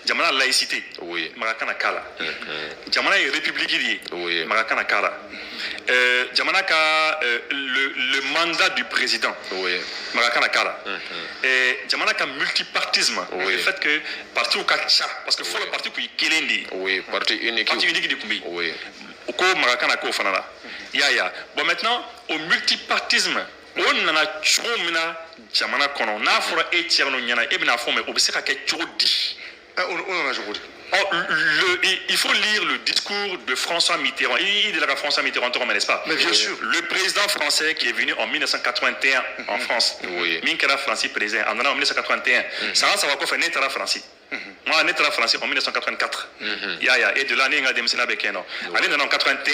Jamana laïcité. Oui. Marakana kala. Jamana république. Oui. Marakana kala. Jamana ka le mandat du président. Oui. Marakana kala. Jamana ka multipartisme. Oui. Le fait que parti ou kacha parce que faut le parti qui kelendi. Oui, parti unique. Parti unique du kumbi. Oui. Ko marakana ko fanala. Ya. Bon maintenant au multipartisme on nana chogo mina jamana kono n'a fɔra e tierno nyana e bina fɔ mais o bɛ se ka kɛ cogo di. Il faut lire le discours de François Mitterrand. Il est là François Mitterrand, n'est-ce pas? Mais bien sûr. Le président français qui est venu en 1981 en France. Oui. Minkara Francis président en 1981. Ça va quoi faire Netara Francis. Moi Netara Francis en 1984. Et de l'année nga demsena bekeno. Allez dans 81.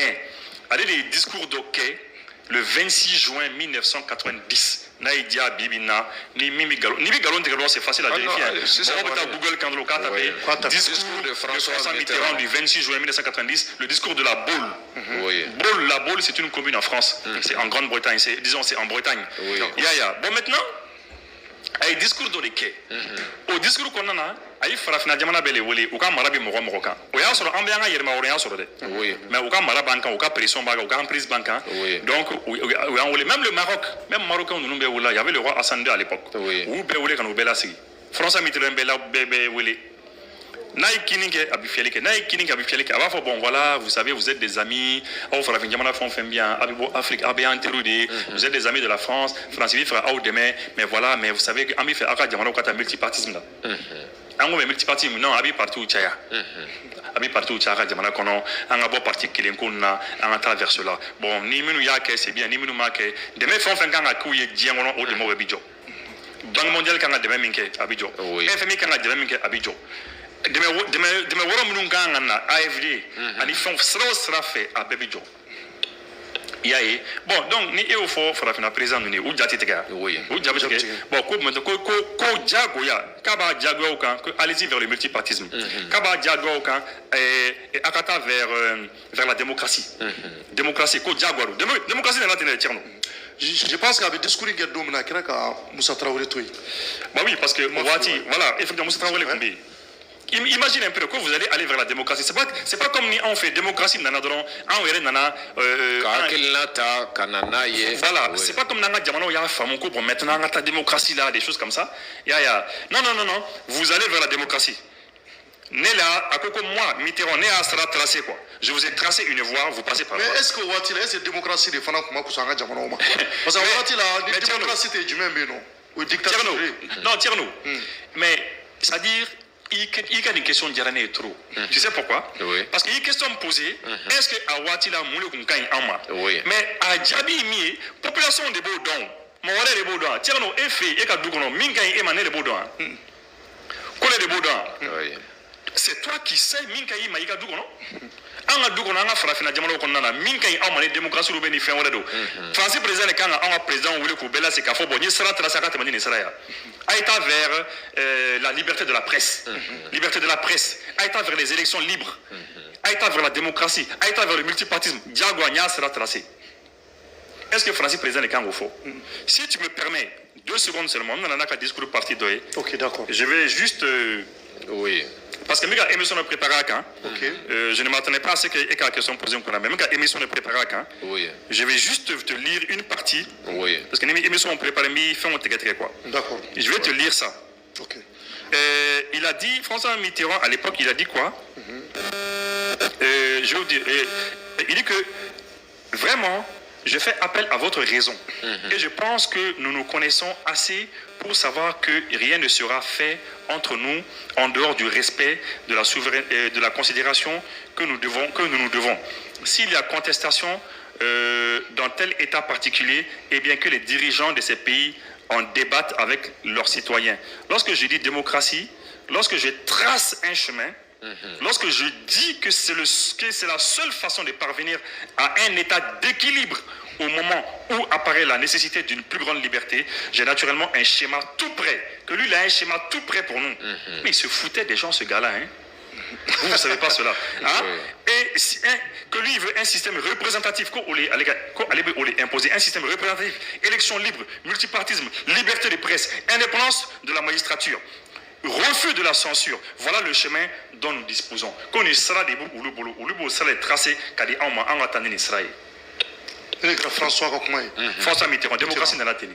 Allez les discours d'Oké le 26 juin 1990. Naïdia Bibina, ni Mimi Galon. Ni Galon de Galon, c'est facile à vérifier. On Google quand le cas tapé. Discours de François Mitterrand du 26 juin 1990, le discours de la Baule. La Baule, c'est une commune en France. C'est en Grande-Bretagne. Disons, c'est en Bretagne. Bon, maintenant, il discours de l'équai. Au discours qu'on a, il faut faire Diamana Bele Woli, ou quand Marabi Moroka. Ou y'a sur Ambianga Yerma Orient sur le. Mais au cas Marabanka, au cas Pression Baga, au cas Prise Banca. Donc, même le Maroc, même Marocain, nous nous il y avait le roi Hassan II à l'époque. Ou Béoulé quand nous Bélassi. François Mitterrand Bela Bébé Wili. Naï Kininke Abifielike, Naï Kininke Abifielike. Avant, bon voilà, vous savez, vous êtes des amis. Oh, Farafin Diamana font bien. Abibo Afrique, Abéan Teroudi. Vous êtes des amis de la France. France fera out demain. Mais voilà, mais vous savez que Ami fait Aka Diamana au cas multipartisme là. Ango me multipartisme non abi parti ou chaya. Abi parti ou chaya Diamana kono. Anga bo parti kilenko na anga travers cela. Bon, ni minu yake c'est bien, ni minu make. Demain font fin kanga kuye diangono au demo Abidjo. Banque mondiale kanga demain minke Abidjo. FMI kanga demain minke Abidjo. Demain woro munu kanga na AFD. Ani font sera fait à Abidjo. Yaye bon donc ni e fo farafina président ni ou jati tega ou jabi bon ko jago ya kaba jago kan allez-y vers le multipartisme kaba jago kan et akata vers la démocratie démocratie ko jago démocratie na tenir tierno. Je pense qu'avec discours qui est dominé ka Moussa Traoré toi. Bah oui parce que Wati voilà effectivement Moussa Traoré combi. Imagine un peu que vous allez aller vers la démocratie. C'est pas comme ni on fait démocratie nana dron en nana voilà, c'est pas comme nana diamano ya femme pour maintenant la démocratie là des choses comme ça. Non, vous allez vers la démocratie. Né là à quoi moi Mitterrand né à sera tracé quoi. Je vous ai tracé une voie, vous passez par là. Mais est-ce que Wati là c'est démocratie des fana kuma kusanga diamano ma. Parce que Wati là démocratie est du même non. Ou dictature. Non, Tierno. Mais c'est-à-dire il y a une question d'Irané trop. Tu sais pourquoi? Parce qu'il y a une question posée. Est-ce que Awati la moule kunkai ama? Mais à Djabi mi population de Baudon, mon de Baudon, tiens non effet et kadoukono minkai emané de Baudon. Kole de Baudon. C'est toi qui sais minkai maïka doukono. Anga doukono anga farafina jamano konana minkai ama démocratie rubeni fin wala do. Français président le kanga anga président wule ko bela se kafo bonye sera trasaka temani ne sera ya. Aïta vers la liberté de la presse. Liberté de la presse. Aïta vers les élections libres. Aïta vers la démocratie. Aïta vers le multipartisme. Diagoania sera tracé. Est-ce que Francis président est quand faux? Si tu me permets 2 secondes seulement, on a un discours parti d'oeil. Ok, d'accord. Je vais juste. Parce que mes émission est préparée quand je ne m'attendais pas à ce qu'il y ait quelques questions posées encore. Mais mes émission est préparée quand je vais juste te lire une partie. Parce que mes émissions sont préparées, mais font quoi. D'accord. Je vais te lire ça. Ok. Il a dit, François Mitterrand à l'époque, il a dit quoi? Je vais vous dire. Il dit que vraiment, je fais appel à votre raison. Et je pense que nous nous connaissons assez pour savoir que rien ne sera fait entre nous en dehors du respect de la souveraineté, de la considération que nous nous devons. S'il y a contestation dans tel État particulier, eh bien que les dirigeants de ces pays en débattent avec leurs citoyens. Lorsque je dis démocratie, lorsque je trace un chemin, lorsque je dis que c'est la seule façon de parvenir à un état d'équilibre au moment où apparaît la nécessité d'une plus grande liberté, j'ai naturellement un schéma tout prêt. Que lui, il a un schéma tout prêt pour nous. Mais il se foutait des gens, ce gars-là. Vous ne savez pas cela. Et que lui, il veut un système représentatif, qu'on lui imposer un système représentatif, élection libre, multipartisme, liberté de presse, indépendance de la magistrature. refus de la censure. Voilà le chemin dont nous disposons. Quand il sera des bouts, ou sera tracé, car il en attendant Israël. François Rockmay. François Mitterrand, démocratie dans la télé.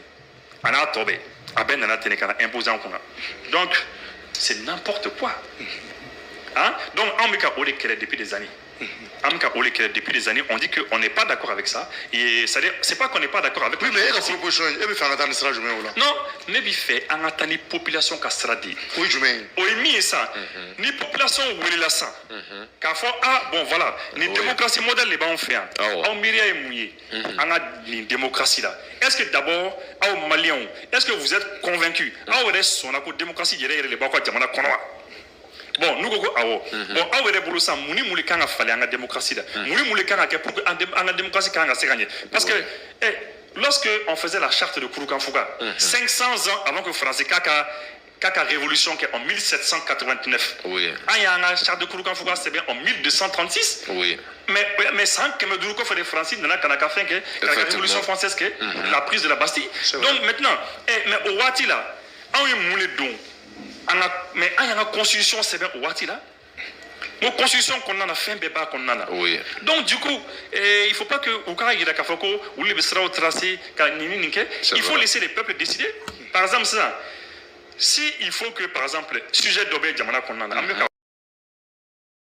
On a tombé. À peine dans la télé, qu'on a imposé en Kona. Donc, c'est n'importe quoi. Hein? Donc, on me depuis des années. Depuis des années, on dit qu'on n'est pas d'accord avec ça. Et c'est pas qu'on n'est pas d'accord avec. Oui, mais il y a une proposition. Il y a une non, mais il fait un attendre population castrati. Oui, je mets. Oui, ça. Ni population ou la ça. Car bon voilà, les démocraties modèles les bas on fait. On miria et mouillé. On a une démocratie là. Est-ce que d'abord, aux Maliens, est-ce que vous êtes convaincus? On a une démocratie derrière les bas quoi diamana konoa. Bon, nous go awo. Bon, awo de bolo sa muni muli kanga fallait en démocratie là. Muni muli kanga pour que en démocratie kanga se gagner. Parce que lorsque on faisait la charte de Kouroukanfouga, 500 ans avant que Français Kaka révolution qui est en 1789. Oui. Il y a la charte de Kouroukanfouga c'est bien en 1236. Oui. Mais sans que me douko fait des Français dans la fin que la révolution française que la prise de la Bastille. Donc maintenant, mais au Wati là, on est moulé donc. Mais il y a une constitution, c'est bien Ouati là. Une constitution qu'on a fait un débat qu'on a. Oui. Donc du coup, il ne faut pas que il faut laisser les peuples décider. Par exemple, ça. Si il faut que, par exemple, sujet d'obé diamana qu'on a,